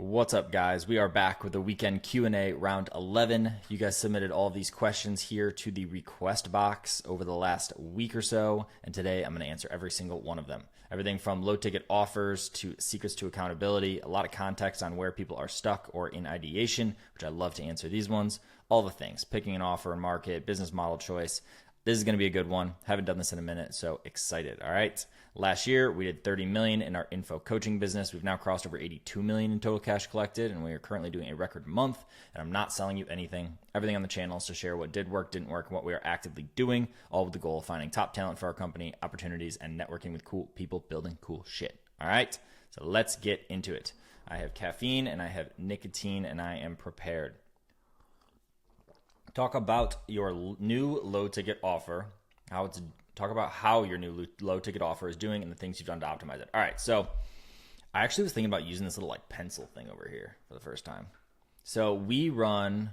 What's up, guys? We are back with the weekend Q&A round 11. You guys submitted all of these questions here to the request box over the last week or so, and today I'm going to answer every single one of them. Everything from low ticket offers to secrets to accountability, a lot of context on where people are stuck or in ideation, which I love to answer these ones. All the things, picking an offer and market, business model choice. This is going to be a good one. Haven't done this in a minute, so excited. All right. Last year, we did 30 million in our InfoCoaching business. We've now crossed over 82 million in total cash collected, and we are currently doing a record month. And I'm not selling you anything. Everything on the channel is to share what did work, didn't work, and what we are actively doing, all with the goal of finding top talent for our company, opportunities, and networking with cool people building cool shit. All right. So let's get into it. I have caffeine and I have nicotine, and I am prepared. Talk about your new low ticket offer, talk about how your new low ticket offer is doing and the things you've done to optimize it. All right, so I actually was thinking about using this little like pencil thing over here for the first time. So we run,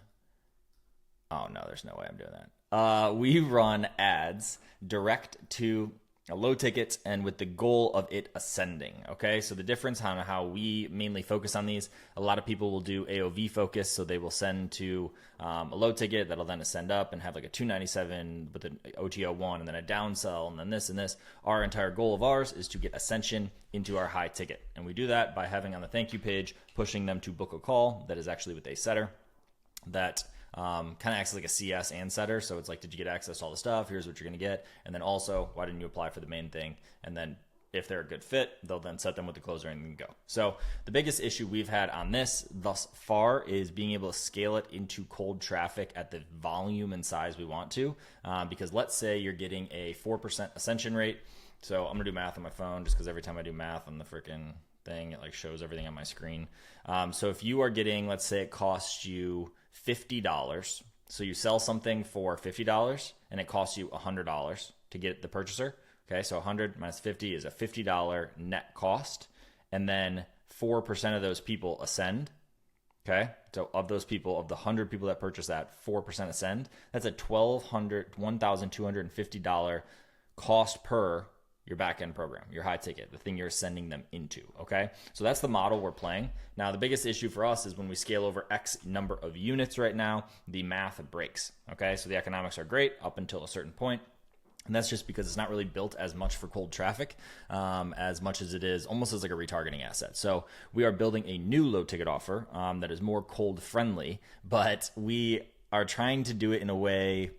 oh no, there's no way I'm doing that. We run ads direct to a low ticket and with the goal of it ascending. Okay, so the difference on how we mainly focus on these, a lot of people will do AOV focus, so they will send to a low ticket that'll then ascend up and have like a 297 with an OTO1 and then a downsell and then this and this. Our entire goal of ours is to get ascension into our high ticket, and we do that by having on the thank you page pushing them to book a call that is actually with a setter that kind of acts like a CS and setter. So it's like, did you get access to all the stuff? Here's what you're going to get. And then also, why didn't you apply for the main thing? And then if they're a good fit, they'll then set them with the closer and go. So the biggest issue we've had on this thus far is being able to scale it into cold traffic at the volume and size we want to. Because let's say you're getting a 4% ascension rate. So I'm going to do math on my phone just because every time I do math on the freaking thing, it like shows everything on my screen. So if you are getting, let's say it costs you $50. So you sell something for $50 and it costs you $100 to get the purchaser. Okay, so 100 minus 50 is a $50 net cost. And then 4% of those people ascend. Okay, so of those people, of the 100 people that purchase that, 4% ascend. That's a $1,250 cost per your back-end program, your high ticket, the thing you're sending them into, okay? So that's the model we're playing. Now, the biggest issue for us is when we scale over X number of units right now, the math breaks, okay? So the economics are great up until a certain point, and that's just because it's not really built as much for cold traffic as much as it is almost as like a retargeting asset. So we are building a new low-ticket offer that is more cold-friendly, but we are trying to do it in a way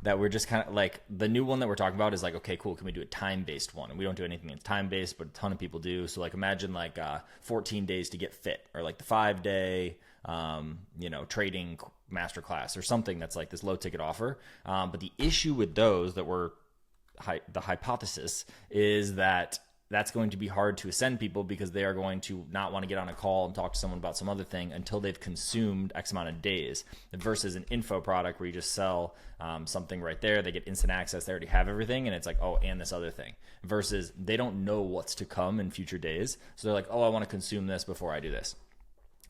that we're just kind of like, the new one that we're talking about is like, okay, cool, can we do a time-based one? And we don't do anything that's time-based, but a ton of people do. So like imagine like 14 days to get fit, or like the 5-day, trading masterclass or something that's like this low ticket offer. But the issue with those that were the hypothesis is that that's going to be hard to ascend people because they are going to not want to get on a call and talk to someone about some other thing until they've consumed X amount of days, versus an info product where you just sell something right there. They get instant access. They already have everything. And it's like, oh, and this other thing, versus they don't know what's to come in future days. So they're like, oh, I want to consume this before I do this.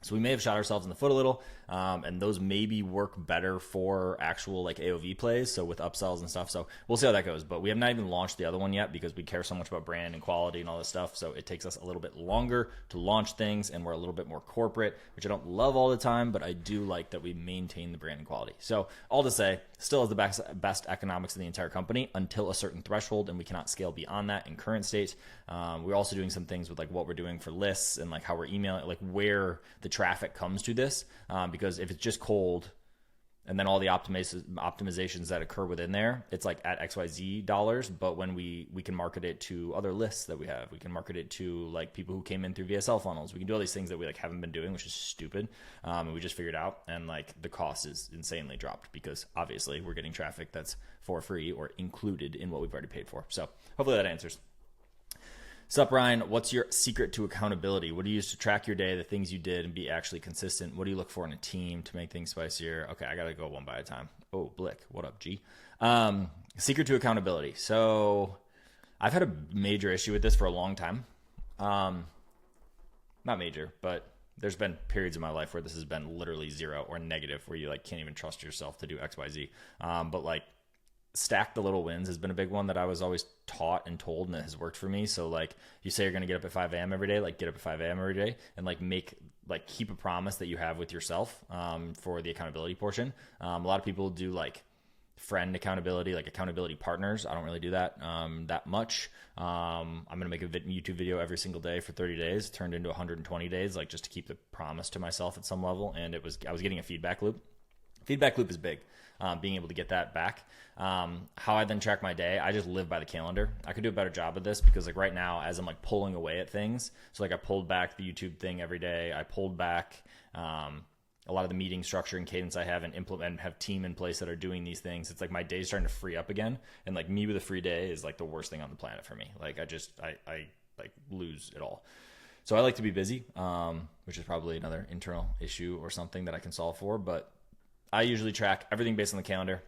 So we may have shot ourselves in the foot a little, and those maybe work better for actual like AOV plays, so with upsells and stuff. So we'll see how that goes. But we have not even launched the other one yet because we care so much about brand and quality and all this stuff. So it takes us a little bit longer to launch things, and we're a little bit more corporate, which I don't love all the time, but I do like that we maintain the brand and quality. So all to say, still has the best economics in the entire company until a certain threshold, and we cannot scale beyond that in current state. We're also doing some things with like what we're doing for lists and like how we're emailing, like where the traffic comes to this, because if it's just cold and then all the optimizations that occur within there, it's like at XYZ dollars. But when we can market it to other lists that we have, we can market it to like people who came in through VSL funnels. We can do all these things that we like haven't been doing, which is stupid. And we just figured out, and like the cost is insanely dropped because obviously we're getting traffic that's for free or included in what we've already paid for. So hopefully that answers. Sup, Ryan, what's your secret to accountability? What do you use to track your day, the things you did, and be actually consistent? What do you look for in a team to make things spicier? Okay, I got to go one by a time. Oh, Blick, what up, G? Secret to accountability. So I've had a major issue with this for a long time. Not major, but there's been periods in my life where this has been literally zero or negative, where you like can't even trust yourself to do X, Y, Z. But like stack the little wins has been a big one that I was always taught and told, and it has worked for me. So like you say you're going to get up at 5 a.m. every day, like get up at 5 a.m. every day and like make like keep a promise that you have with yourself for the accountability portion. A lot of people do like friend accountability, like accountability partners. I don't really do that that much. I'm going to make a YouTube video every single day for 30 days, turned into 120 days, like just to keep the promise to myself at some level. And I was getting a feedback loop. Feedback loop is big. Being able to get that back. How I then track my day, I just live by the calendar. I could do a better job of this because like right now, as I'm like pulling away at things, so like I pulled back the YouTube thing every day. I pulled back a lot of the meeting structure and cadence I have and implement and have team in place that are doing these things. It's like my day's starting to free up again. And like me with a free day is like the worst thing on the planet for me. Like I like lose it all. So I like to be busy, which is probably another internal issue or something that I can solve for. But I usually track everything based on the calendar.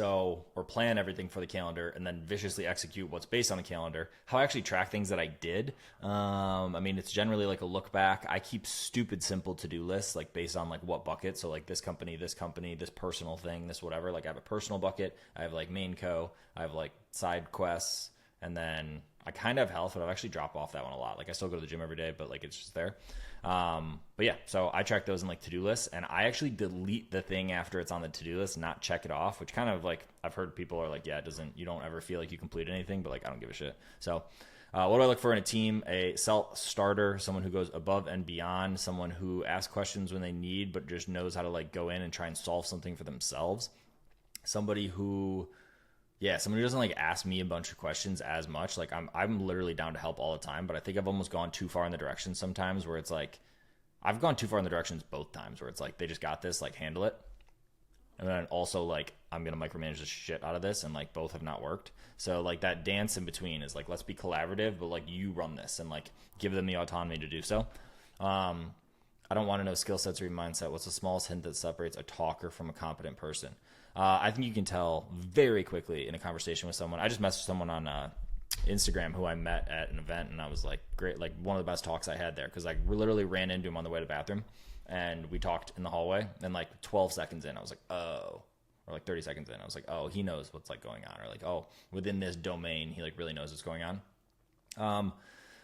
Or plan everything for the calendar and then viciously execute what's based on the calendar. How I actually track things that I did. I mean, it's generally like a look back. I keep stupid simple to-do lists, like based on like what bucket. So like this company, this personal thing, this whatever. Like I have a personal bucket. I have like main co. I have like side quests. And then I kind of have health, but I've actually dropped off that one a lot. Like I still go to the gym every day, but like it's just there. But yeah, so I track those in like to-do lists, and I actually delete the thing after it's on the to-do list, not check it off, which kind of like I've heard people are like, yeah, you don't ever feel like you complete anything, but like I don't give a shit. So what do I look for in a team? A self-starter, someone who goes above and beyond, someone who asks questions when they need, but just knows how to like go in and try and solve something for themselves. Somebody who doesn't like ask me a bunch of questions as much. Like I'm literally down to help all the time, but I think I've almost gone too far in the direction sometimes where it's like, I've gone too far in the directions both times where it's like, they just got this, like handle it. And then also like, I'm going to micromanage the shit out of this. And like both have not worked. So like that dance in between is like, let's be collaborative, but like you run this and like give them the autonomy to do so. I don't want to know skill sets or mindset. What's the smallest hint that separates a talker from a competent person? I think you can tell very quickly in a conversation with someone. I just messaged someone on Instagram who I met at an event, and I was like, great, like one of the best talks I had there, because I literally ran into him on the way to the bathroom, and we talked in the hallway, and like 12 seconds in, I was like, oh, or like 30 seconds in, I was like, oh, he knows what's like going on, or like, oh, within this domain, he like really knows what's going on.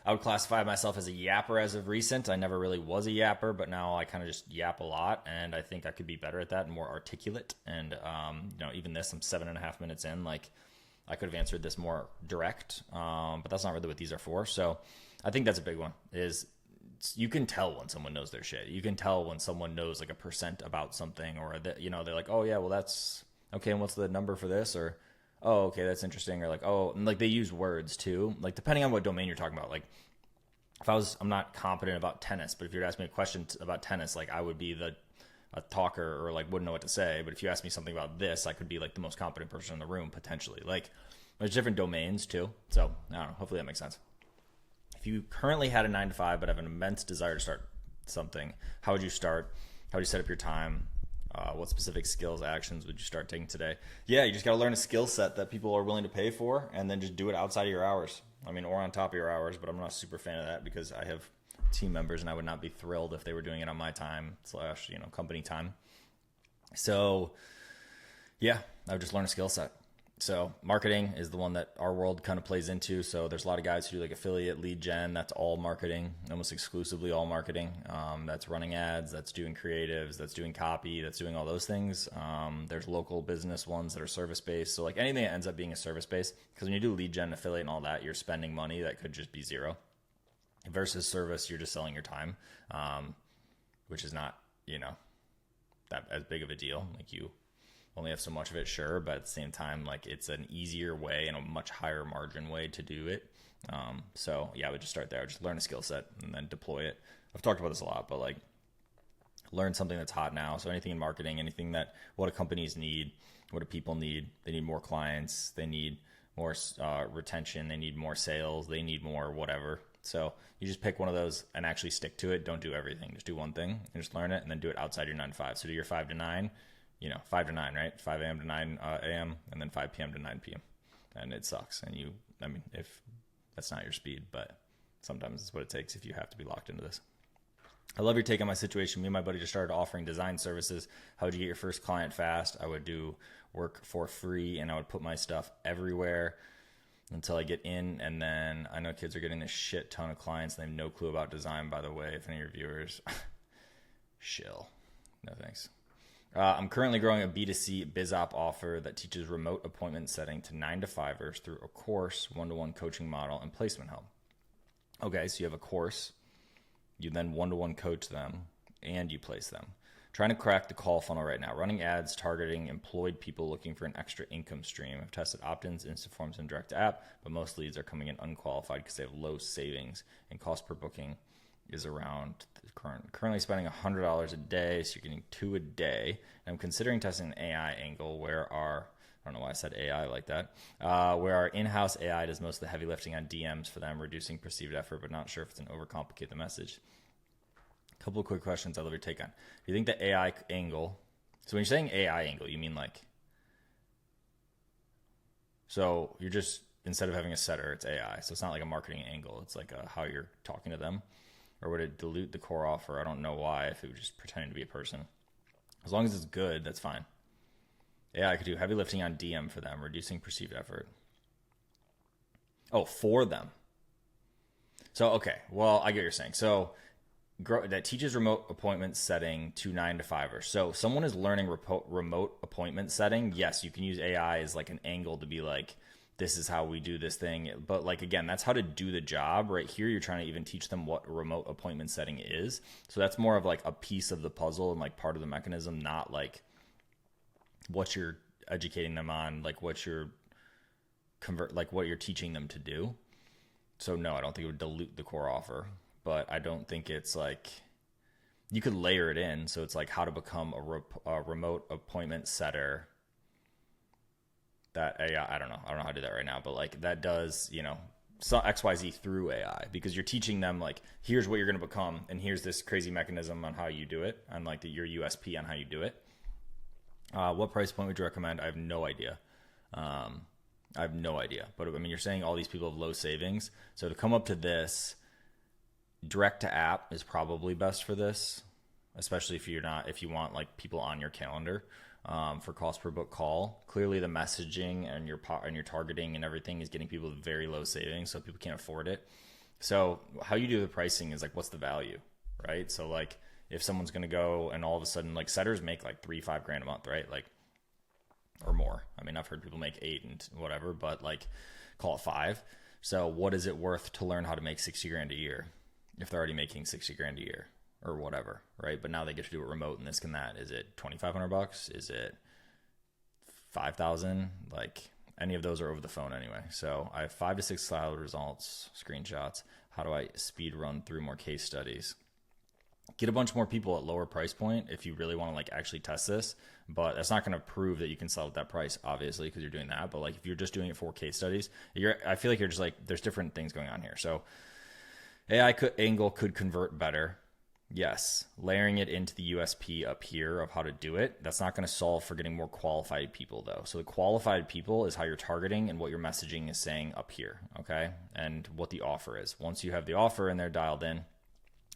I would classify myself as a yapper as of recent. I never really was a yapper, but now I kind of just yap a lot, and I think I could be better at that and more articulate. And even this, I'm 7.5 minutes in. Like I could have answered this more direct, but that's not really what these are for. So I think that's a big one. Is you can tell when someone knows their shit. You can tell when someone knows like a percent about something, or that they're like, oh yeah, well that's okay. And what's the number for this? Or oh, okay, that's interesting. Or like, oh, and like they use words too, like depending on what domain you're talking about. Like I'm not competent about tennis, but if you were to ask me a question about tennis, like I would be a talker or like wouldn't know what to say. But if you ask me something about this, I could be like the most competent person in the room potentially. Like there's different domains too. So I don't know, hopefully that makes sense. If you currently had a 9-to-5, but have an immense desire to start something, how would you start? How would you set up your time? What specific skills, actions would you start taking today? Yeah, you just got to learn a skill set that people are willing to pay for, and then just do it outside of your hours. I mean, or on top of your hours, but I'm not a super fan of that because I have team members, and I would not be thrilled if they were doing it on my time / company time. So yeah, I would just learn a skill set. So marketing is the one that our world kind of plays into. So there's a lot of guys who do like affiliate lead gen. That's all marketing, almost exclusively all marketing. That's running ads, that's doing creatives, that's doing copy, that's doing all those things. There's local business ones that are service-based. So like anything that ends up being a service-based, because when you do lead gen, affiliate and all that, you're spending money that could just be zero. Versus service, you're just selling your time, which is not, that as big of a deal. Like you only have so much of it, sure, but at the same time, like it's an easier way and a much higher margin way to do it. So yeah, I would just start there. I would just learn a skill set and then deploy it. I've talked about this a lot, but like learn something that's hot now. So anything in marketing, anything that what do companies need, what do people need? They need more clients. They need more retention. They need more sales. They need more whatever. So you just pick one of those and actually stick to it. Don't do everything. Just do one thing and just learn it, and then do it outside your 9-to-5. So do your 5 to 9. 5 to 9, right? 5 a.m. to 9 a.m. and then 5 p.m. to 9 p.m. And it sucks. And if that's not your speed, but sometimes it's what it takes if you have to be locked into this. I love your take on my situation. Me and my buddy just started offering design services. How would you get your first client fast? I would do work for free, and I would put my stuff everywhere. until I get in. And then I know kids are getting a shit ton of clients and they have no clue about design, by the way, if any of your viewers. Shill. No thanks. I'm currently growing a B2C Bisop offer that teaches remote appointment setting to 9-to-5ers through a course, one-to-one coaching model, and placement help. Okay, so you have a course. You then one-to-one coach them, and you place them. Trying to crack the call funnel right now. Running ads targeting employed people looking for an extra income stream. I've tested opt-ins, instant forms, and direct app, but most leads are coming in unqualified because they have low savings, and cost per booking is around currently spending $100 a day, so you're getting 2 a day. And I'm considering testing an AI angle where I don't know why I said AI like that, where our in-house AI does most of the heavy lifting on DMs for them, reducing perceived effort, but not sure if it's an overcomplicate the message. A couple of quick questions I'd love your take on. Do you think the AI angle, so when you're saying AI angle, you mean like, so you're just, instead of having a setter, it's AI. So it's not like a marketing angle. It's like how you're talking to them. Or would it dilute the core offer? I don't know why, if it was just pretending to be a person. As long as it's good, that's fine. AI could do heavy lifting on DM for them, reducing perceived effort. Oh, for them. So, okay. Well, I get what you're saying. So that teaches remote appointment setting to 9-to-5ers. So if someone is learning remote appointment setting, yes, you can use AI as like an angle to be like, this is how we do this thing. But like, again, that's how to do the job. Right here, you're trying to even teach them what a remote appointment setting is. So that's more of like a piece of the puzzle and like part of the mechanism, not like what you're educating them on, like what you're what you're teaching them to do. So no, I don't think it would dilute the core offer, but I don't think it's like, you could layer it in. So it's like how to become a remote appointment setter. That AI, I don't know how to do that right now, but like that does, so XYZ through AI, because you're teaching them like, here's what you're going to become. And here's this crazy mechanism on how you do it, on like your USP on how you do it. What price point would you recommend? I have no idea. But I mean, you're saying all these people have low savings. So to come up to this, direct to app is probably best for this, especially if you want like people on your calendar. For cost per book call, clearly the messaging and your targeting and everything is getting people with very low savings, so people can't afford it. So how you do the pricing is like, what's the value, right? So like if someone's going to go and all of a sudden, like setters make like $3,000-5,000 a month, right? Like, or more. I mean, I've heard people make 8 and whatever, but like call it 5. So what is it worth to learn how to make $60,000 a year if they're already making $60,000 a year? Or whatever, right? But now they get to do it remote and this and that. Is it $2,500? Is it $5,000? Like any of those are over the phone anyway. So I have 5 to 6 slide results, screenshots. How do I speed run through more case studies? Get a bunch more people at lower price point if you really want to like actually test this. But that's not going to prove that you can sell at that price, obviously, because you're doing that. But like if you're just doing it for case studies, I feel like you're just like, there's different things going on here. So AI angle could convert better. Yes, layering it into the USP up here of how to do it, that's not going to solve for getting more qualified people though. So the qualified people is how you're targeting and what your messaging is saying up here, okay? And what the offer is. Once you have the offer and they're dialed in,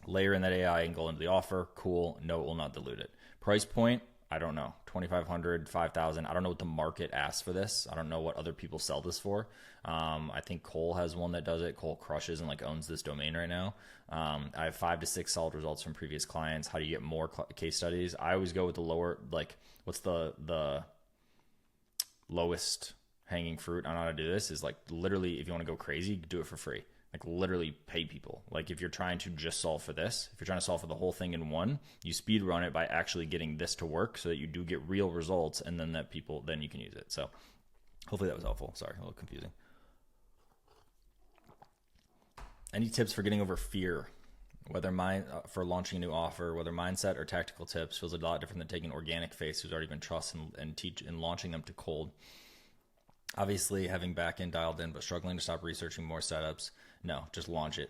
layer in that AI angle into the offer, cool. No, it will not dilute it. Price point, I don't know, $2,500, $5,000. I don't know what the market asks for this. I don't know what other people sell this for. I think Cole has one that does it. Cole crushes and like owns this domain right now. I have 5 to 6 solid results from previous clients. How do you get more case studies? I always go with the lower, like what's the lowest hanging fruit on how to do this is like literally, if you want to go crazy, do it for free. Like literally pay people. Like if you're trying to just solve for this, if you're trying to solve for the whole thing in one, you speed run it by actually getting this to work so that you do get real results, and then then you can use it. So hopefully that was helpful. Sorry, a little confusing. Any tips for getting over fear, whether for launching a new offer, whether mindset or tactical tips? Feels a lot different than taking organic face who's already been trusted and teach and launching them to cold. Obviously having back end dialed in, but struggling to stop researching more setups. No, just launch it.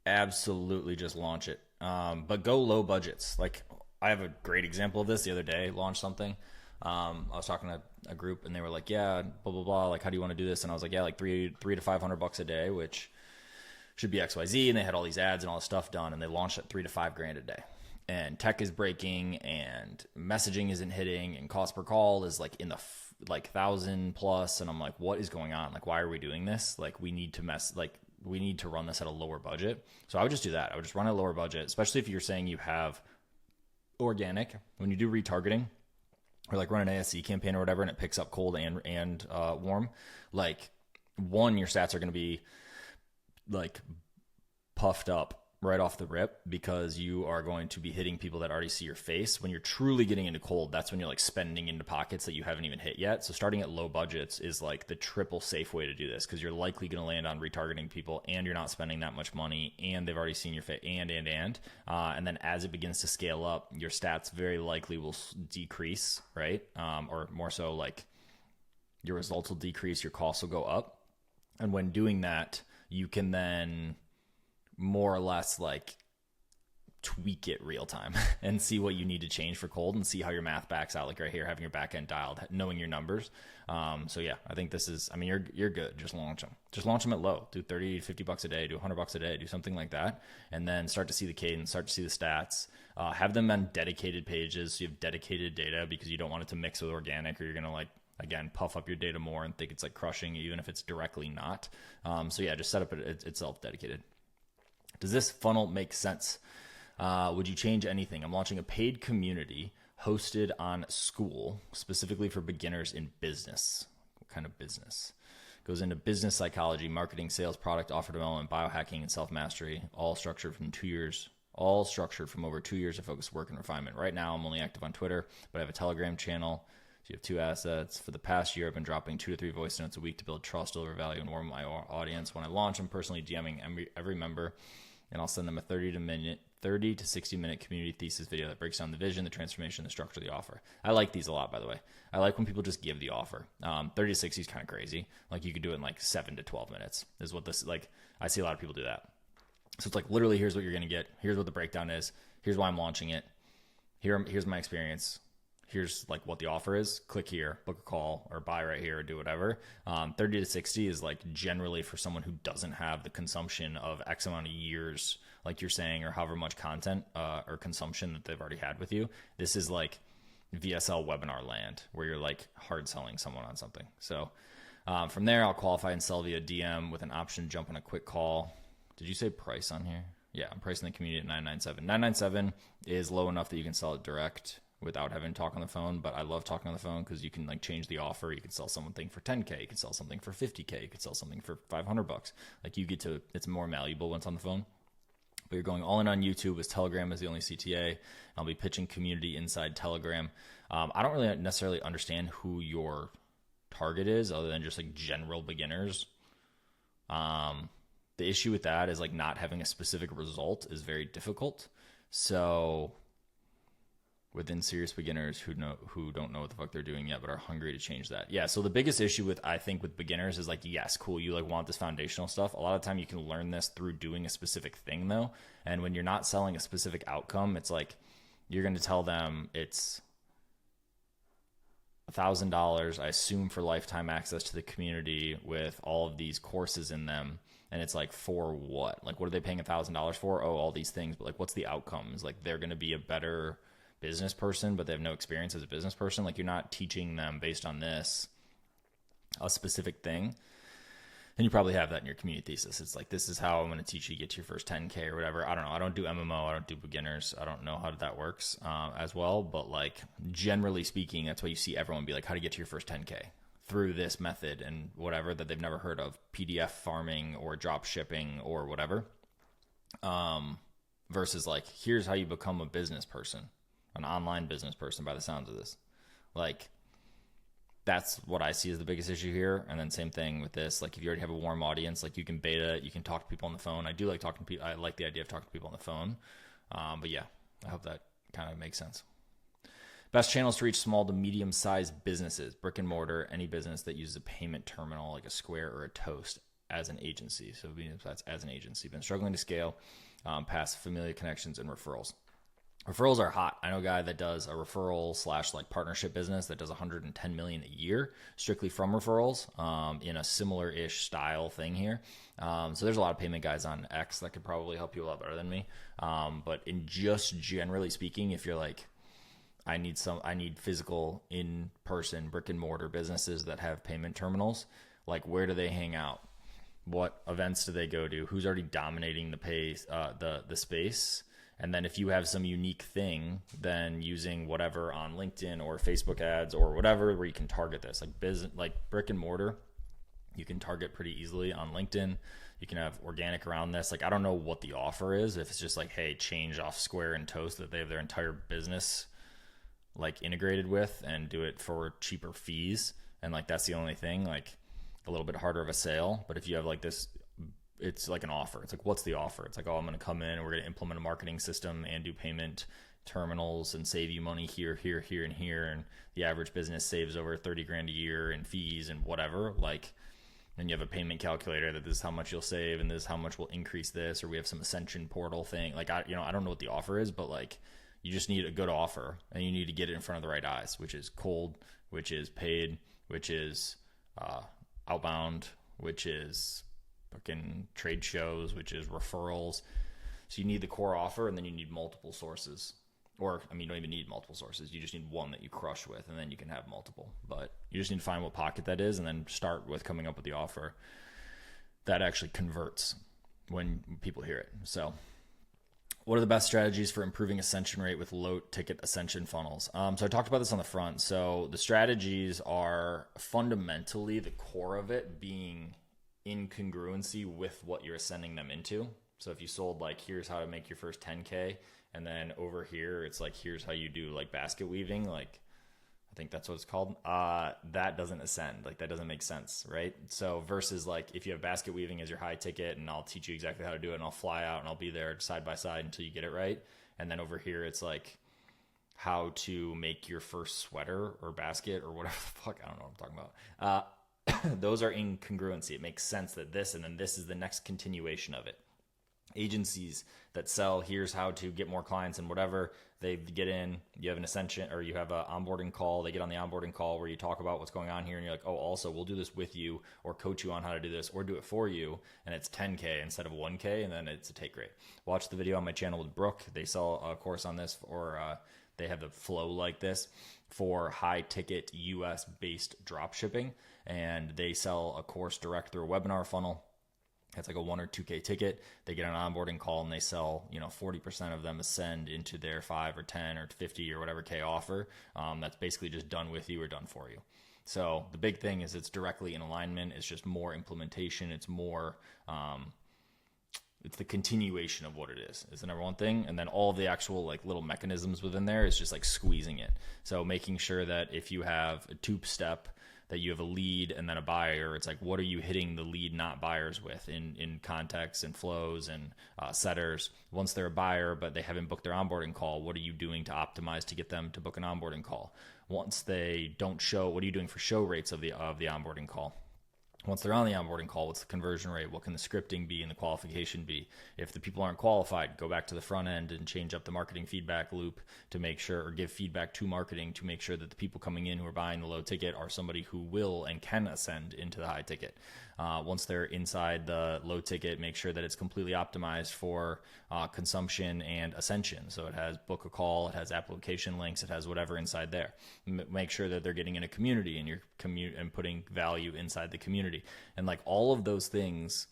Absolutely just launch it. But go low budgets. Like I have a great example of this the other day, launched something. I was talking to a group and they were like, yeah, blah, blah, blah. Like, how do you want to do this? And I was like, yeah, like $300 to $500 a day, which should be XYZ. And they had all these ads and all this stuff done, and they launched at $3,000 to $5,000 a day. And tech is breaking and messaging isn't hitting and cost per call is like like 1,000 plus. And I'm like, what is going on? Like, why are we doing this? Like, we need to run this at a lower budget. So I would just do that. I would just run at a lower budget, especially if you're saying you have organic. When you do retargeting or like run an ASC campaign or whatever, and it picks up cold and warm, like one, your stats are going to be like puffed up right off the rip because you are going to be hitting people that already see your face. When you're truly getting into cold, that's when you're like spending into pockets that you haven't even hit yet. So starting at low budgets is like the triple safe way to do this, because you're likely going to land on retargeting people and you're not spending that much money and they've already seen your face and then as it begins to scale up, your stats very likely will decrease, right? Or more so, like your results will decrease, your costs will go up. And when doing that, you can then more or less like tweak it real time and see what you need to change for cold and see how your math backs out, like right here, having your back end dialed, knowing your numbers. So yeah, I think this is, I mean, you're good. Just launch them at low, do 30, 50 bucks a day, do $100 a day, do something like that. And then start to see the cadence, start to see the stats, have them on dedicated pages. So you have dedicated data, because you don't want it to mix with organic, or you're going to like, again, puff up your data more and think it's like crushing, even if it's directly not. So yeah, just set up itself dedicated. Does this funnel make sense? Would you change anything? I'm launching a paid community hosted on School, specifically for beginners in business. What kind of business? Goes into business psychology, marketing, sales, product, offer development, biohacking, and self-mastery, all structured from over 2 years of focused work and refinement. Right now, I'm only active on Twitter, but I have a Telegram channel. So you have 2 assets. For the past year, I've been dropping 2 to 3 voice notes a week to build trust, deliver value, and warm my audience. When I launch, I'm personally DMing every member, and I'll send them a 30 to 60 minute community thesis video that breaks down the vision, the transformation, the structure of the offer. I like these a lot, by the way. I like when people just give the offer. 30 to 60 is kind of crazy. Like, you could do it in like 7 to 12 minutes is what this, like, I see a lot of people do that. So it's like, literally, here's what you're going to get. Here's what the breakdown is. Here's why I'm launching it. Here's my experience. Here's like what the offer is. Click here, book a call, or buy right here, or do whatever. 30 to 60 is like generally for someone who doesn't have the consumption of X amount of years, like you're saying, or however much content or consumption that they've already had with you. This is like VSL webinar land, where you're like hard selling someone on something. So from there, I'll qualify and sell via DM with an option to jump on a quick call. Did you say price on here? Yeah, I'm pricing the community at $997. $997 is low enough that you can sell it direct without having to talk on the phone. But I love talking on the phone because you can like change the offer. You can sell something for $10K. You can sell something for $50K. You can sell something for $500. Like, you get to, it's more malleable once on the phone. But you're going all in on YouTube, as Telegram is the only CTA. I'll be pitching community inside Telegram. I don't really necessarily understand who your target is, other than just like general beginners. The issue with that is like not having a specific result is very difficult. So within serious beginners who don't know what the fuck they're doing yet, but are hungry to change that. Yeah. So the biggest issue with beginners is like, yes, cool, you like want this foundational stuff. A lot of time you can learn this through doing a specific thing though. And when you're not selling a specific outcome, it's like, you're going to tell them it's $1,000, I assume, for lifetime access to the community with all of these courses in them. And it's like, for what? Like, what are they paying $1,000 for? Oh, all these things. But like, what's the outcomes? Like, they're going to be a better business person, but they have no experience as a business person. Like, you're not teaching them based on this a specific thing, and you probably have that in your community thesis. It's like, this is how I'm going to teach you to get to your first 10K or whatever. I don't know. I don't do MMO. I don't do beginners. I don't know how that works as well. But like, generally speaking, that's why you see everyone be like, how to get to your first 10K through this method and whatever that they've never heard of, PDF farming or drop shipping or whatever, versus like, here's how you become a business person, an online business person, by the sounds of this. Like, that's what I see as the biggest issue here. And then same thing with this. Like, if you already have a warm audience, like, you can beta, you can talk to people on the phone. I do like talking to people. I like the idea of talking to people on the phone. But yeah, I hope that kind of makes sense. Best channels to reach small to medium-sized businesses, brick and mortar, any business that uses a payment terminal like a Square or a Toast as an agency. So that's as an agency. Been struggling to scale past familiar connections and referrals. Referrals are hot. I know a guy that does a referral / like partnership business that does 110 million a year strictly from referrals in a similar-ish style thing here. So there's a lot of payment guys on X that could probably help you a lot better than me. But in just generally speaking, if you're like I need physical in-person brick and mortar businesses that have payment terminals. Like, where do they hang out? What events do they go to? Who's already dominating the space? And then if you have some unique thing, then using whatever on LinkedIn or Facebook ads or whatever, where you can target this, like business, like brick and mortar, you can target pretty easily on LinkedIn. You can have organic around this. Like, I don't know what the offer is. If it's just like, hey, change off Square and Toast that they have their entire business like integrated with, and do it for cheaper fees. And like, that's the only thing, like a little bit harder of a sale. But if you have like this, it's like an offer. It's like, what's the offer? It's like, oh, I'm going to come in and we're going to implement a marketing system and do payment terminals and save you money here, here, here, and here. And the average business saves over 30 grand a year in fees and whatever. Like, and you have a payment calculator that this is how much you'll save and this is how much will increase this, or we have some Ascension portal thing. Like, I don't know what the offer is, but like, you just need a good offer, and you need to get it in front of the right eyes, which is cold, which is paid, which is outbound, which is fucking trade shows, which is referrals. So you need the core offer, and then you need multiple sources. Or, I mean, you don't even need multiple sources. You just need one that you crush with, and then you can have multiple. But you just need to find what pocket that is, and then start with coming up with the offer that actually converts when people hear it. So what are the best strategies for improving ascension rate with low ticket ascension funnels? So I talked about this on the front. So the strategies are fundamentally the core of it being incongruency with what you're sending them into. So if you sold like, here's how to make your first 10K, and then over here it's like, here's how you do like basket weaving, like I think that's what it's called, that doesn't ascend. Like, that doesn't make sense, right? So versus like, if you have basket weaving as your high ticket, and I'll teach you exactly how to do it, and I'll fly out and I'll be there side by side until you get it right. And then over here it's like how to make your first sweater or basket or whatever the fuck, I don't know what I'm talking about. Those are incongruency. It makes sense that this and then this is the next continuation of it. Agencies that sell, here's how to get more clients and whatever, they get in, you have an ascension, or you have an onboarding call, they get on the onboarding call where you talk about what's going on here, and you're like, oh, also we'll do this with you, or coach you on how to do this, or do it for you, and it's 10K instead of 1K, and then it's a take rate. Watch the video on my channel with Brooke. They sell a course on this, or they have the flow like this for high ticket US based drop shipping, and they sell a course direct through a webinar funnel. It's like a 1 or 2K ticket. They get an onboarding call, and they sell, 40% of them ascend into their 5 or 10 or 50 or whatever K offer. That's basically just done with you or done for you. So the big thing is it's directly in alignment. It's just more implementation. It's more, it's the continuation of what it is. It's the number one thing. And then all of the actual like little mechanisms within there is just like squeezing it. So making sure that if you have a two-step, that you have a lead and then a buyer, it's like, what are you hitting the lead, not buyers with in context and flows and setters? Once they're a buyer, but they haven't booked their onboarding call, what are you doing to optimize to get them to book an onboarding call? Once they don't show, what are you doing for show rates of the onboarding call? Once they're on the onboarding call, what's the conversion rate? What can the scripting be and the qualification be? If the people aren't qualified, go back to the front end and change up the marketing feedback loop to make sure, or give feedback to marketing to make sure that the people coming in who are buying the low ticket are somebody who will and can ascend into the high ticket. Once they're inside the low ticket, make sure that it's completely optimized for consumption and ascension. So it has book a call, it has application links, it has whatever inside there. Make sure that they're getting in a community and and putting value inside the community. And like all of those things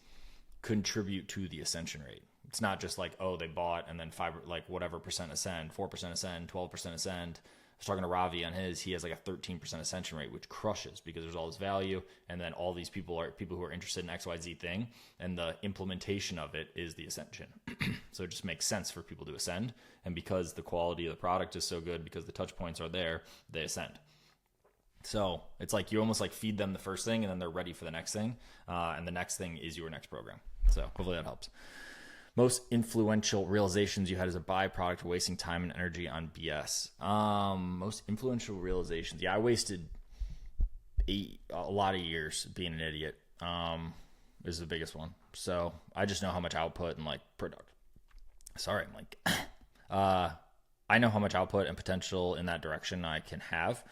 contribute to the ascension rate. It's not just like, oh, they bought and then whatever percent ascend, 4% ascend, 12% ascend. I was talking to Ravi on his, he has like a 13% ascension rate, which crushes because there's all this value. And then all these people are people who are interested in XYZ thing. And the implementation of it is the ascension. So it just makes sense for people to ascend. And because the quality of the product is so good, because the touch points are there, they ascend. So it's like you almost like feed them the first thing and then they're ready for the next thing. And the next thing is your next program. So hopefully that helps. Most influential realizations you had as a byproduct of wasting time and energy on BS. Most influential realizations. Yeah, I wasted a lot of years being an idiot. Is the biggest one. So I just know how much output and like product. Sorry, I'm like, I know how much output and potential in that direction I can have.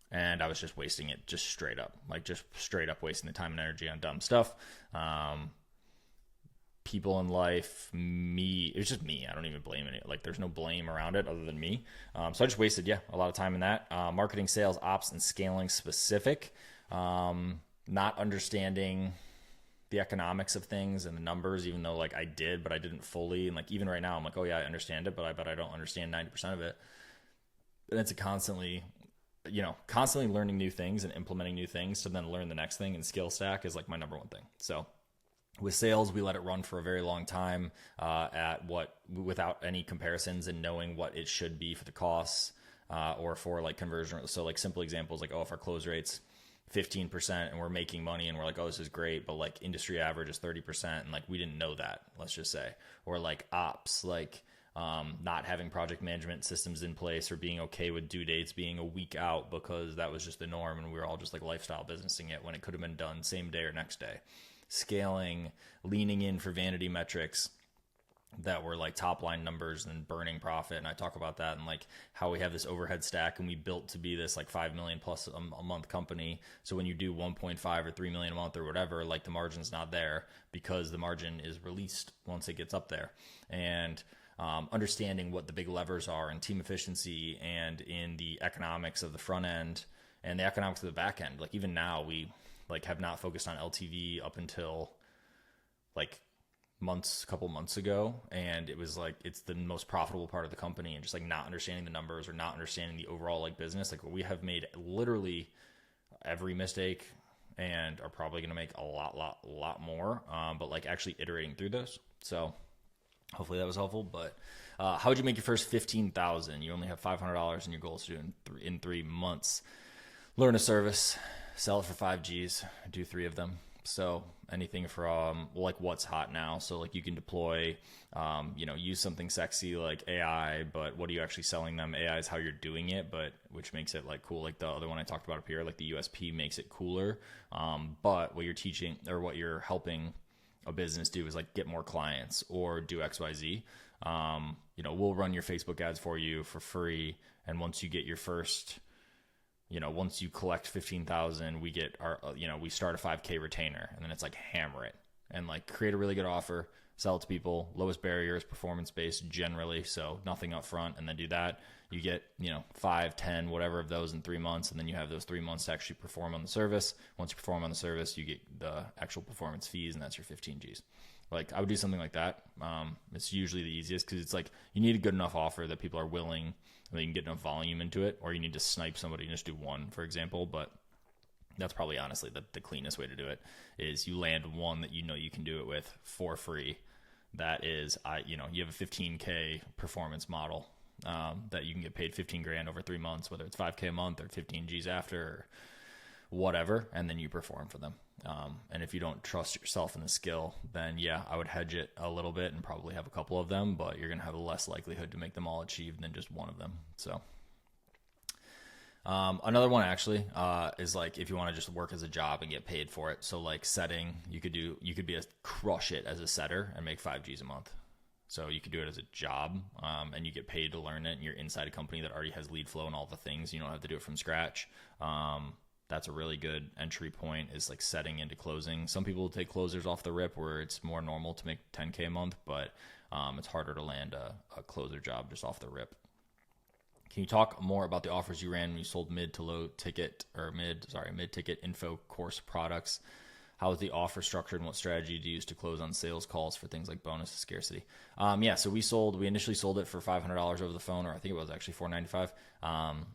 And I was just wasting it just straight up wasting the time and energy on dumb stuff. people in life, me. It was just me. I don't even blame it. Like there's no blame around it other than me. So I just wasted, a lot of time in that. Marketing, sales, ops, and scaling specific. Not understanding the economics of things and the numbers, even though like I did, but I didn't fully. And like even right now, I'm like, oh yeah, I understand it, but I bet I don't understand 90% of it. And it's a constantly learning new things and implementing new things to then learn the next thing. And skill stack is like my number one thing. So with sales, we let it run for a very long time without any comparisons and knowing what it should be for the costs or for like conversion. So like simple examples, like, if our close rate's 15% and we're making money and we're like, oh, this is great, but like industry average is 30%. And like, we didn't know that, let's just say. Or like ops, like not having project management systems in place or being okay with due dates being a week out because that was just the norm. And we were all just like lifestyle businessing it when it could have been done same day or next day. Scaling, leaning in for vanity metrics that were like top line numbers and burning profit. And I talk about that and like how we have this overhead stack and we built to be this like 5 million plus a month company. So when you do 1.5 or 3 million a month or whatever, like the margin's not there because the margin is released once it gets up there. And understanding what the big levers are in team efficiency and in the economics of the front end and the economics of the back end. Like even now we like have not focused on LTV up until like a couple months ago. And it was like, it's the most profitable part of the company and just like not understanding the numbers or not understanding the overall like business. Like we have made literally every mistake and are probably going to make a lot more. But like actually iterating through this. So hopefully that was helpful, but how would you make your first 15,000? You only have $500 and your goal is to do in 3 months. Learn a service, sell it for 5 G's, do 3 of them. So anything from like what's hot now. So like you can deploy, use something sexy like AI, but what are you actually selling them? AI is how you're doing it, but which makes it like cool. Like the other one I talked about up here, like the USP makes it cooler. But what you're teaching or what you're helping a business do is like get more clients or do XYZ. We'll run your Facebook ads for you for free. And once you get your first, once you collect 15,000, we get our, we start a 5K retainer and then it's like hammer it and like create a really good offer, sell it to people. Lowest barrier is performance based generally. So nothing up front and then do that. You get, 5, 10, whatever of those in 3 months. And then you have those 3 months to actually perform on the service. Once you perform on the service, you get the actual performance fees and that's your 15 G's. Like I would do something like that. It's usually the easiest because it's like you need a good enough offer that people are willing, that you can get enough volume into it, or you need to snipe somebody and just do one, for example. But that's probably honestly the cleanest way to do it is you land one that you can do it with for free. That is, you have a 15K performance model that you can get paid 15 grand over 3 months, whether it's 5K a month or 15 G's after or whatever, and then you perform for them. And if you don't trust yourself in the skill, then I would hedge it a little bit and probably have a couple of them, but you're going to have a less likelihood to make them all achieved than just one of them. So another one actually is like if you want to just work as a job and get paid for it. So like setting, you could crush it as a setter and make 5 G's a month. So you could do it as a job and you get paid to learn it and you're inside a company that already has lead flow and all the things. You don't have to do it from scratch. That's a really good entry point is like setting into closing. Some people take closers off the rip where it's more normal to make 10K a month, but it's harder to land a closer job just off the rip. Can you talk more about the offers you ran when you sold mid ticket info course products? How is the offer structured and what strategy do you use to close on sales calls for things like bonus to scarcity? So we initially sold it for $500 over the phone, or I think it was actually $495.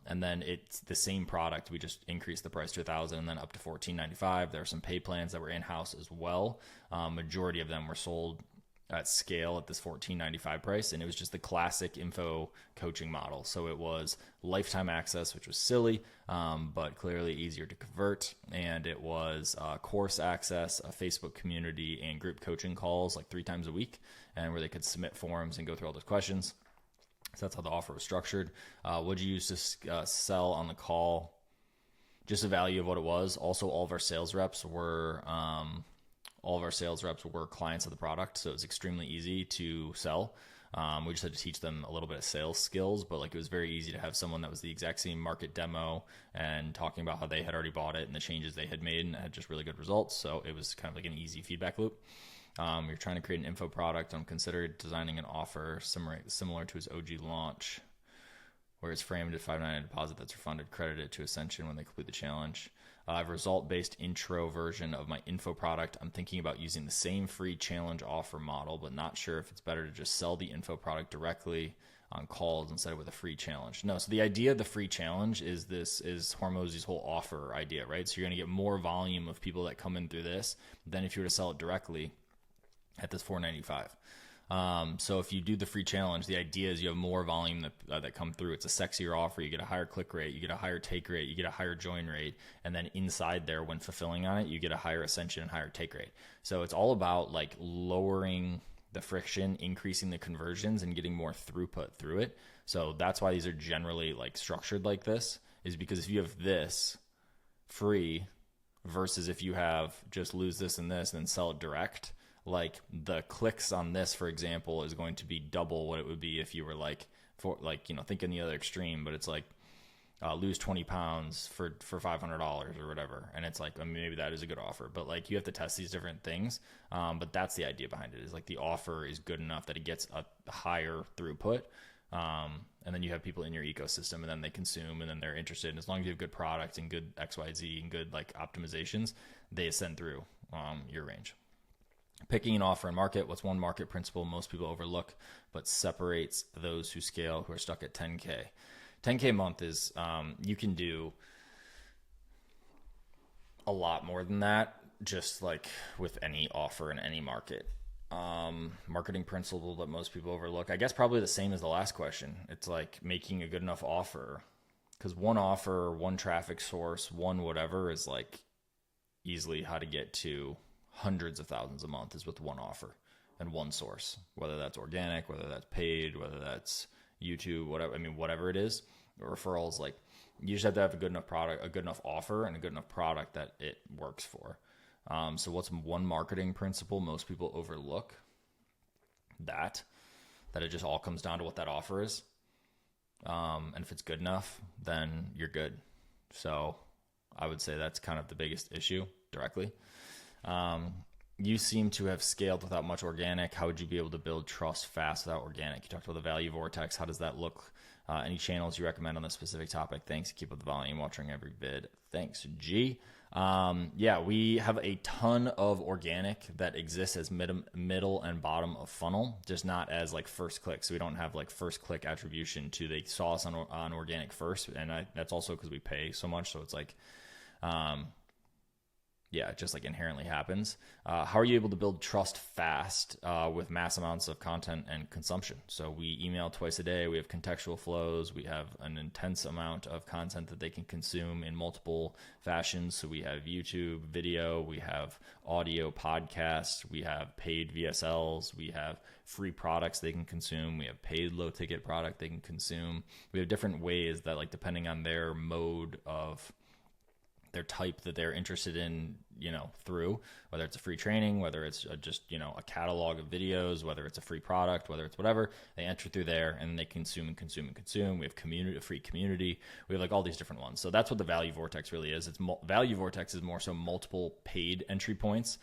And then it's the same product. We just increased the price to $1,000 and then up to $1,495. There are some pay plans that were in-house as well. Majority of them were sold at scale at this $1,495 price, and it was just the classic info coaching model. So it was lifetime access, which was silly, but clearly easier to convert, and it was course access, a Facebook community, and group coaching calls like 3 times a week, and where they could submit forms and go through all those questions. So that's how the offer was structured. What'd you use to sell on the call? Just the value of what it was. Also, all of our sales reps were clients of the product, so it was extremely easy to sell. We just had to teach them a little bit of sales skills, but like it was very easy to have someone that was the exact same market demo and talking about how they had already bought it and the changes they had made and had just really good results. So it was kind of like an easy feedback loop. You're trying to create an info product. I'm considering designing an offer similar to his OG launch, where it's framed at $5.99 deposit that's refunded, credited to Ascension when they complete the challenge. I have a result-based intro version of my info product. I'm thinking about using the same free challenge offer model, but not sure if it's better to just sell the info product directly on calls instead of with a free challenge. No, so the idea of the free challenge is Hormozy's whole offer idea, right? So you're going to get more volume of people that come in through this than if you were to sell it directly at this $4.95. So if you do the free challenge, the idea is you have more volume that come through. It's a sexier offer. You get a higher click rate, you get a higher take rate, you get a higher join rate, and then inside there, when fulfilling on it, you get a higher ascension and higher take rate. So it's all about like lowering the friction, increasing the conversions, and getting more throughput through it. So that's why these are generally like structured like this, is because if you have this free versus if you have just lose this and then sell it direct, like the clicks on this, for example, is going to be double what it would be if you were thinking the other extreme, but it's like lose 20 pounds for $500 or whatever. And it's like, I mean, maybe that is a good offer, but like you have to test these different things. But that's the idea behind it, is like the offer is good enough that it gets a higher throughput. And then you have people in your ecosystem, and then they consume, and then they're interested. And as long as you have good product and good XYZ and good like optimizations, they ascend through your range. Picking an offer and market. What's one market principle most people overlook but separates those who scale who are stuck at 10K? 10K a month is, you can do a lot more than that, just like with any offer in any market. Marketing principle that most people overlook, I guess probably the same as the last question. It's like making a good enough offer, because one offer, one traffic source, one whatever is like easily how to get to hundreds of thousands a month is with one offer and one source, whether that's organic, whether that's paid, whether that's YouTube, whatever. I mean, whatever it is, referrals, like you just have to have a good enough product, a good enough offer, and a good enough product that it works for. So what's one marketing principle most people overlook? That it just all comes down to what that offer is. And if it's good enough, then you're good. So I would say that's kind of the biggest issue directly. You seem to have scaled without much organic. How would you be able to build trust fast without organic? You talked about the value vortex. How does that look? Any channels you recommend on this specific topic? Thanks. Keep up the volume. Watching every vid. Thanks, G. Yeah, we have a ton of organic that exists as middle and bottom of funnel, just not as like first click. So we don't have like first click attribution to they saw us on organic first. And that's also because we pay so much. So it's like, yeah, it just like inherently happens. How are you able to build trust fast with mass amounts of content and consumption? So we email twice a day. We have contextual flows. We have an intense amount of content that they can consume in multiple fashions. So we have YouTube, video, we have audio podcasts, we have paid VSLs, we have free products they can consume, we have paid low ticket product they can consume. We have different ways that, like, depending on their mode of their type that they're interested in, through, whether it's a free training, whether it's just, a catalog of videos, whether it's a free product, whether it's whatever, they enter through there and they consume and consume and consume. We have a free community. We have like all these different ones. So that's what the value vortex really is. Value vortex is more so multiple paid entry points.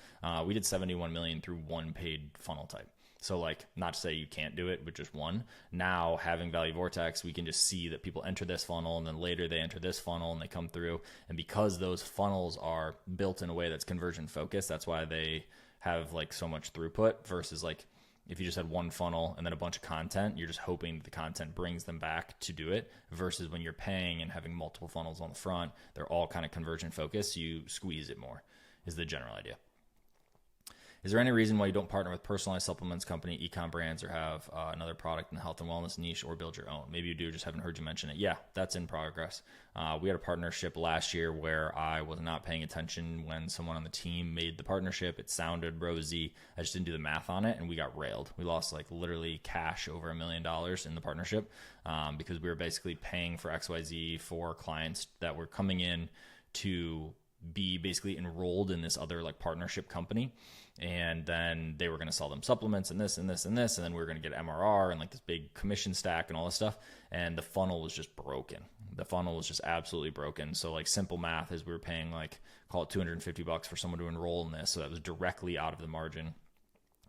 We did 71 million through one paid funnel type. So like, not to say you can't do it with just one. Now having value vortex, we can just see that people enter this funnel and then later they enter this funnel and they come through. And because those funnels are built in a way that's conversion focused, that's why they have like so much throughput versus like if you just had one funnel and then a bunch of content, you're just hoping that the content brings them back to do it, versus when you're paying and having multiple funnels on the front, they're all kind of conversion focused. So you squeeze it more is the general idea. Is there any reason why you don't partner with personalized supplements company, e-com brands, or have another product in the health and wellness niche, or build your own? Maybe you do, just haven't heard you mention it. Yeah, that's in progress. We had a partnership last year where I was not paying attention when someone on the team made the partnership. It sounded rosy. I just didn't do the math on it, and we got railed. We lost like literally cash over $1 million in the partnership because we were basically paying for XYZ for clients that were coming in to be basically enrolled in this other like partnership company. And then they were going to sell them supplements and this and this and this. And then we were going to get MRR and like this big commission stack and all this stuff. And the funnel was just broken. The funnel was just absolutely broken. So like simple math is we were paying like, call it $250 for someone to enroll in this. So that was directly out of the margin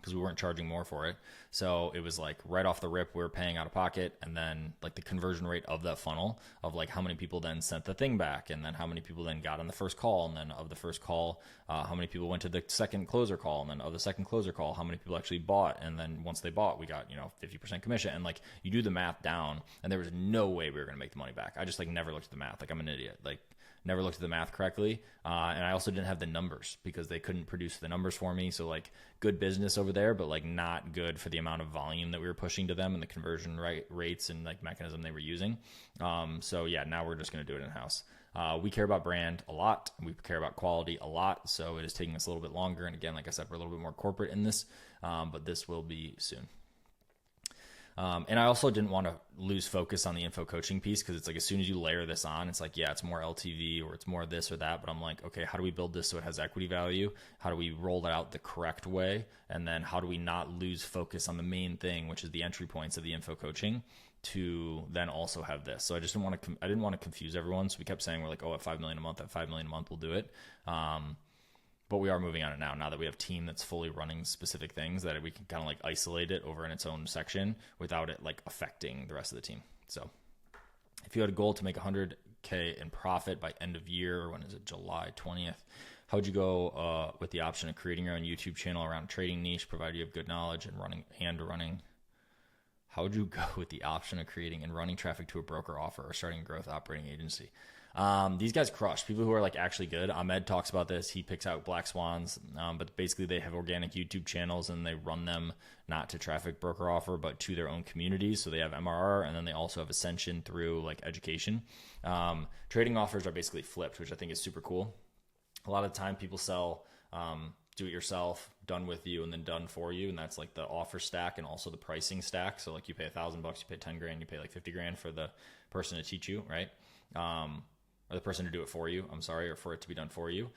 because we weren't charging more for it. So it was like right off the rip, we were paying out of pocket. And then like the conversion rate of that funnel of like how many people then sent the thing back, and then how many people then got on the first call, and then of the first call, how many people went to the second closer call, and then of the second closer call, how many people actually bought. And then once they bought, we got, 50% commission. And like you do the math down, and there was no way we were going to make the money back. I just like never looked at the math. Like I'm an idiot. Like never looked at the math correctly. And I also didn't have the numbers because they couldn't produce the numbers for me. So like good business over there, but like not good for the amount of volume that we were pushing to them and the conversion rates and like mechanism they were using. So yeah, now we're just going to do it in-house. We care about brand a lot. We care about quality a lot. So it is taking us a little bit longer. And again, like I said, we're a little bit more corporate in this, but this will be soon. And I also didn't want to lose focus on the info coaching piece, because it's like as soon as you layer this on, it's like, yeah, it's more LTV or it's more this or that. But I'm like, okay, how do we build this so it has equity value? How do we roll it out the correct way? And then how do we not lose focus on the main thing, which is the entry points of the info coaching, to then also have this? So I just didn't want to confuse everyone. So we kept saying, we're like, oh, at 5 million a month, we'll do it. But we are moving on it now that we have a team that's fully running specific things, that we can kind of like isolate it over in its own section without it like affecting the rest of the team. So if you had a goal to make 100K in profit by end of year, when is it, July 20th, how would you go with the option of creating your own YouTube channel around trading niche, provided you have good knowledge and running? How would you go with the option of creating and running traffic to a broker offer or starting a growth operating agency? These guys crush. People who are like actually good. Ahmed talks about this. He picks out black swans, but basically they have organic YouTube channels and they run them not to traffic broker offer, but to their own communities. So they have MRR, and then they also have ascension through like education. Trading offers are basically flipped, which I think is super cool. A lot of the time people sell do it yourself, done with you, and then done for you. And that's like the offer stack and also the pricing stack. So like you pay $1,000, you pay 10 grand, you pay like 50 grand for the person to teach you, right? Or the person to do it for you, or for it to be done for you.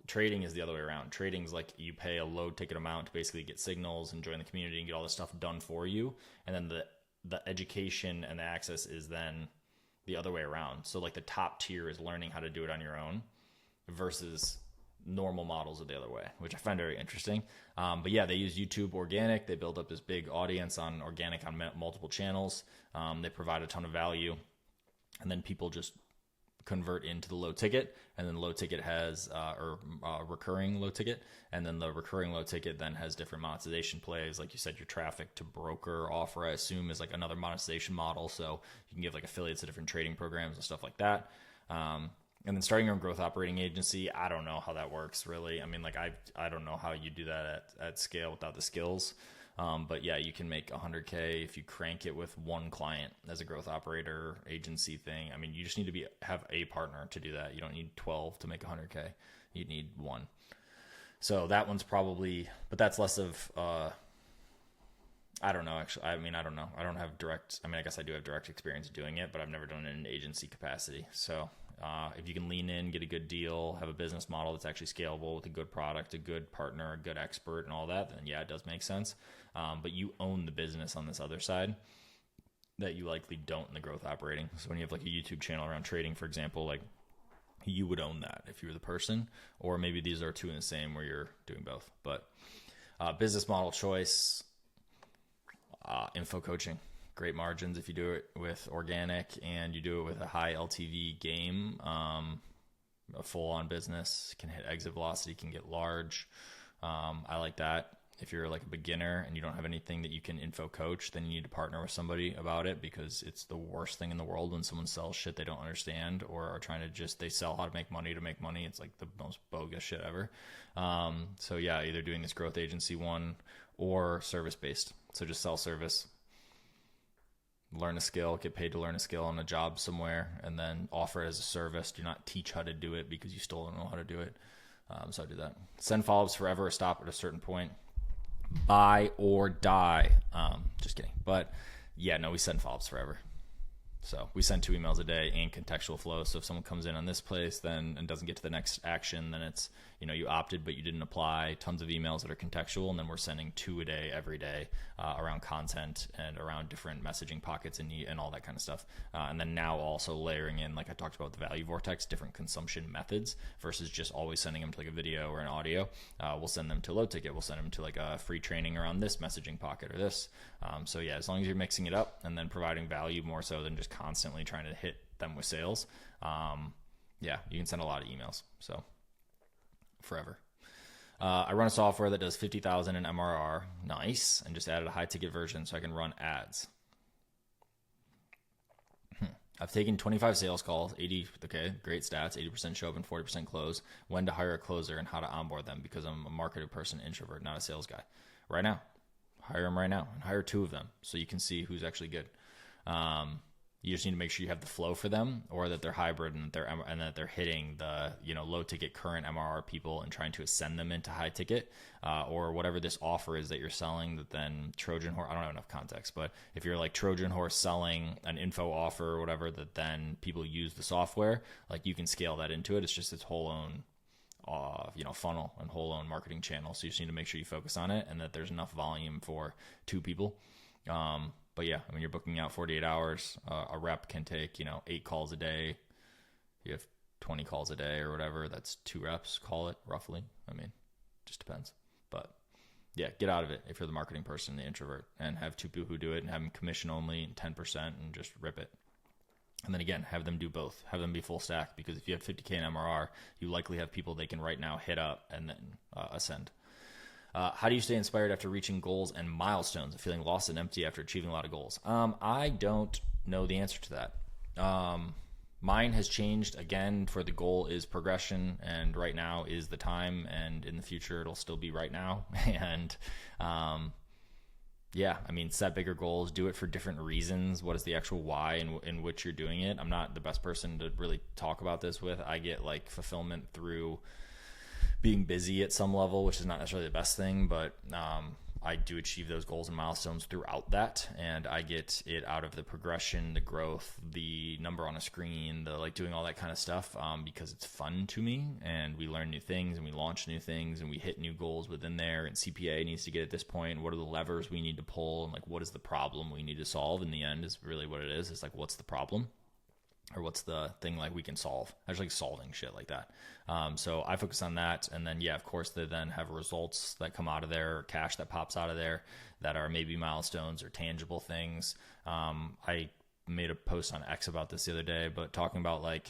Trading is the other way around. Trading is like you pay a low ticket amount to basically get signals and join the community and get all this stuff done for you. And then the education and the access is then the other way around. So like the top tier is learning how to do it on your own versus normal models are the other way, which I find very interesting. But yeah, they use YouTube organic. They build up this big audience on organic on multiple channels. They provide a ton of value, and then people just convert into the low ticket, and then low ticket has recurring low ticket, and then the recurring low ticket then has different monetization plays. Like you said, your traffic to broker offer, I assume, is like another monetization model. So you can give like affiliates to different trading programs and stuff like that. And then starting your own growth operating agency, I don't know how that works really. I mean, like I don't know how you do that at scale without the skills. But yeah, you can make 100K if you crank it with one client as a growth operator agency thing. I mean, you just need to have a partner to do that. You don't need 12 to make 100K. You need one. So that one's probably, but that's less of, I don't know, actually. I mean, I don't know. I don't have direct, I mean, I guess I do have direct experience doing it, but I've never done it in an agency capacity. So if you can lean in, get a good deal, have a business model that's actually scalable with a good product, a good partner, a good expert, and all that, then yeah, it does make sense. But you own the business on this other side that you likely don't in the growth operating. So when you have like a YouTube channel around trading, for example, like you would own that if you were the person, or maybe these are two in the same where you're doing both. But business model choice, info coaching. Great margins if you do it with organic and you do it with a high LTV game. A full-on business can hit exit velocity, can get large. I like that. If you're like a beginner and you don't have anything that you can info coach, then you need to partner with somebody about it, because it's the worst thing in the world when someone sells shit they don't understand or are trying to they sell how to make money to make money. It's like the most bogus shit ever. So yeah, either doing this growth agency one or service-based. So just sell service. Learn a skill, get paid to learn a skill on a job somewhere, and then offer it as a service. Do not teach how to do it because you still don't know how to do it. So I do that. Send follow-ups forever or stop at a certain point. Buy or die. Just kidding. But yeah, no, we send follow-ups forever. So we send 2 emails a day and contextual flow. So if someone comes in on this place and doesn't get to the next action, then it's, you opted, but you didn't apply. Tons of emails that are contextual. And then we're sending 2 a day, every day, around content and around different messaging pockets and all that kind of stuff. And then now also layering in, like I talked about the value vortex, different consumption methods versus just always sending them to like a video or an audio. We'll send them to low ticket. We'll send them to like a free training around this messaging pocket or this. So yeah, as long as you're mixing it up and then providing value more so than just constantly trying to hit them with sales, yeah, you can send a lot of emails. So forever. I run a software that does 50,000 in MRR. Nice. And just added a high ticket version so I can run ads. I've taken 25 sales calls, 80, okay, great stats, 80% show up and 40% close. When to hire a closer and how to onboard them because I'm a marketer person, introvert, not a sales guy. Right now. Hire them right now and hire 2 of them so you can see who's actually good. You just need to make sure you have the flow for them, or that they're hybrid and that they're hitting the low ticket current MRR people and trying to ascend them into high ticket, or whatever this offer is that you're selling. That then Trojan horse. I don't have enough context, but if you're like Trojan horse selling an info offer or whatever, that then people use the software, like you can scale that into it. It's just its whole own funnel and whole own marketing channel. So you just need to make sure you focus on it and that there's enough volume for 2 people. But yeah, I mean, you're booking out 48 hours. A rep can take, 8 calls a day. You have 20 calls a day or whatever. That's 2 reps, call it roughly. I mean, just depends. But yeah, get out of it if you're the marketing person, the introvert, and have 2 people who do it and have them commission only and 10% and just rip it. And then again, have them do both. Have them be full stack, because if you have 50K in MRR, you likely have people they can right now hit up and then ascend. How do you stay inspired after reaching goals and milestones and feeling lost and empty after achieving a lot of goals? I don't know the answer to that. Mine has changed again. For the goal is progression, and right now is the time, and in the future it'll still be right now. And yeah, I mean, set bigger goals, do it for different reasons. What is the actual why in which you're doing it? I'm not the best person to really talk about this with. I get like fulfillment through being busy at some level, which is not necessarily the best thing, but I do achieve those goals and milestones throughout that, and I get it out of the progression, the growth, the number on a screen, the like doing all that kind of stuff, because it's fun to me, and we learn new things and we launch new things and we hit new goals within there, and CPA needs to get at this point. What are the levers we need to pull, and like what is the problem we need to solve? In the end is really what it is. It's like, what's the problem? Or what's the thing like we can solve? I just like solving shit like that. So I focus on that. And then, yeah, of course, they then have results that come out of there, or cash that pops out of there that are maybe milestones or tangible things. I made a post on X about this the other day, but talking about like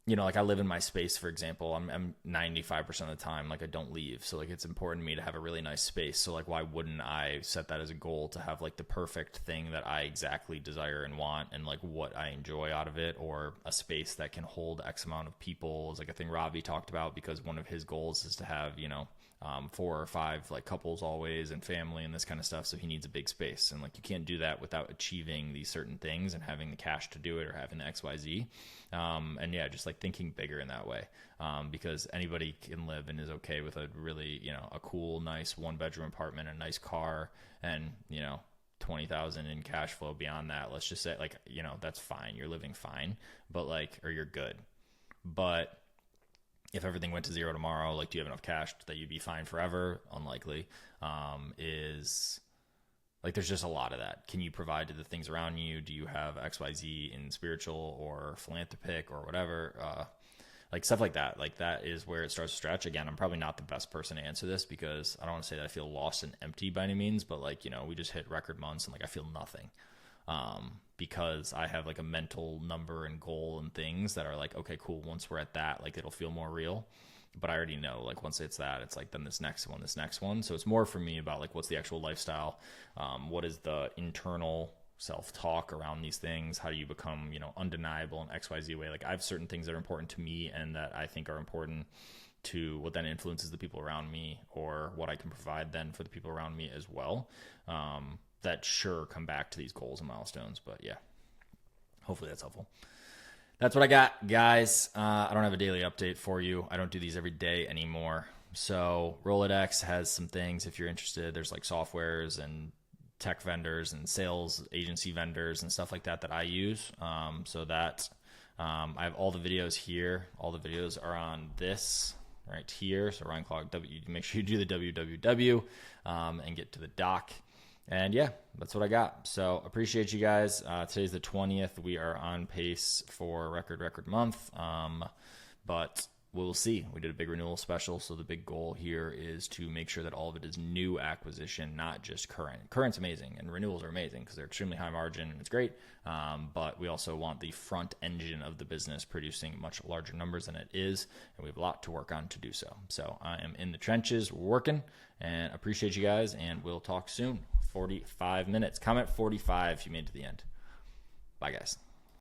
like I live in my space, for example. I'm 95% of the time, like I don't leave. So like it's important to me to have a really nice space. So like why wouldn't I set that as a goal to have like the perfect thing that I exactly desire and want, and like what I enjoy out of it, or a space that can hold X amount of people is like a thing Ravi talked about, because one of his goals is to have, 4 or 5 like couples always and family and this kind of stuff. So he needs a big space, and like you can't do that without achieving these certain things and having the cash to do it, or having the XYZ. And yeah, just like thinking bigger in that way, because anybody can live and is okay with a really, a cool, nice 1-bedroom apartment, a nice car, and 20,000 in cash flow beyond that. Let's just say like, that's fine. You're living fine, but like, or you're good. But if everything went to zero tomorrow, like, do you have enough cash that you'd be fine forever? Unlikely. Is like, there's just a lot of that. Can you provide to the things around you? Do you have XYZ in spiritual or philanthropic or whatever? Like stuff like that. Like that is where it starts to stretch. Again, I'm probably not the best person to answer this, because I don't want to say that I feel lost and empty by any means, but like, we just hit record months and like I feel nothing. Because I have like a mental number and goal and things that are like, okay, cool. Once we're at that, like it'll feel more real. But I already know, like, once it's that, it's like, then this next one. So it's more for me about like, what's the actual lifestyle? What is the internal self-talk around these things? How do you become, undeniable in XYZ way? Like I have certain things that are important to me and that I think are important to what then influences the people around me, or what I can provide then for the people around me as well. That sure come back to these goals and milestones. But yeah, hopefully that's helpful. That's what I got, guys. I don't have a daily update for you. I don't do these every day anymore. So Rolodex has some things if you're interested. There's like softwares and tech vendors and sales agency vendors and stuff like that I use. So that I have all the videos here. All the videos are on this right here. So Ryan Clogg, make sure you do the www and get to the doc. And yeah, that's what I got. So appreciate you guys. Today's the 20th. We are on pace for record month. But we'll see. We did a big renewal special. So the big goal here is to make sure that all of it is new acquisition, not just current. Current's amazing and renewals are amazing because they're extremely high margin and it's great. But we also want the front engine of the business producing much larger numbers than it is. And we have a lot to work on to do so. So I am in the trenches working and appreciate you guys. And we'll talk soon. 45 minutes. Comment 45 if you made it to the end. Bye, guys.